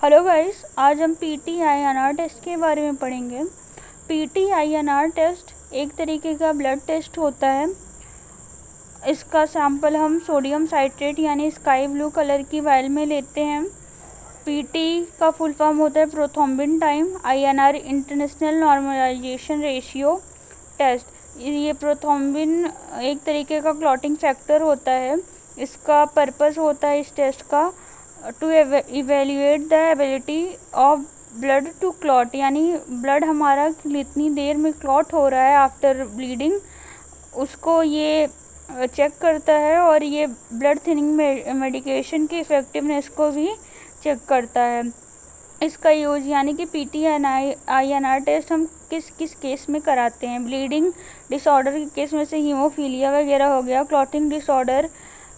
Hello guys, आज हम PT-INR test के बारे में पढ़ेंगे। पीटी-आईएनआर टेस्ट एक तरीके का ब्लड टेस्ट होता है। इसका सैंपल हम सोडियम साइट्रेट यानी स्काई ब्लू कलर की वायल में लेते हैं। पीटी का फुल फॉर्म होता है prothrombin time, INR international normalisation ratio test. ये प्रोथ्रोम्बिन एक तरीके का क्लॉटिंग फैक्टर होता है। इसका पर्पस होता है इस टेस्ट का to evaluate the ability of blood to clot, यानी ब्लड हमारा कितनी देर में क्लॉट हो रहा है आफ्टर ब्लीडिंग, उसको ये चेक करता है। और ये ब्लड थिनिंग मेडिकेशन की इफ़ेक्टिवनेस को भी चेक करता है। इसका यूज यानी कि पीटी-आईएनआर टेस्ट हम किस किस केस में कराते हैं। ब्लीडिंग डिसऑर्डर के केस में से हीमोफीलिया वगैरह हो गया, क्लॉटिंग डिसऑर्डर,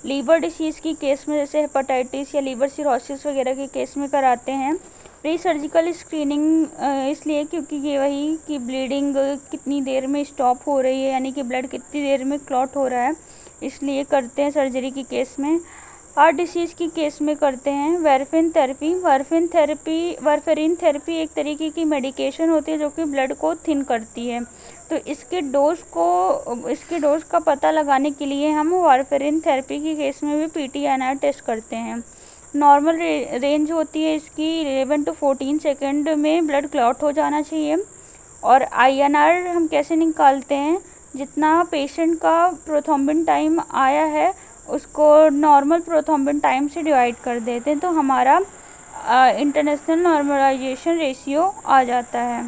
लीवर डिसीज़ की केस में जैसे हेपेटाइटिस या लीवर सिरोसिस वगैरह के केस में कराते हैं। प्री सर्जिकल स्क्रीनिंग इसलिए क्योंकि ये वही कि ब्लीडिंग कितनी देर में स्टॉप हो रही है, यानी कि ब्लड कितनी देर में क्लॉट हो रहा है, इसलिए करते हैं सर्जरी की केस में। हार्ट डिसीज़ की केस में करते हैं वारफिन थेरेपी। वारफेरिन थेरेपी एक तरीके की मेडिकेशन होती है जो कि ब्लड को थिन करती है। तो इसके डोज का पता लगाने के लिए हम वारफेरिन थेरेपी की केस में भी पीटी-आईएनआर टेस्ट करते हैं। नॉर्मल रेंज होती है इसकी 11 to 14 सेकेंड में ब्लड क्लॉट हो जाना चाहिए। और आईएनआर हम कैसे निकालते हैं, जितना पेशेंट का प्रोथ्रोम्बिन टाइम आया है उसको नॉर्मल प्रोथ्रोम्बिन टाइम से डिवाइड कर देते हैं, तो हमारा इंटरनेशनल नॉर्मलाइजेशन रेशियो आ जाता है।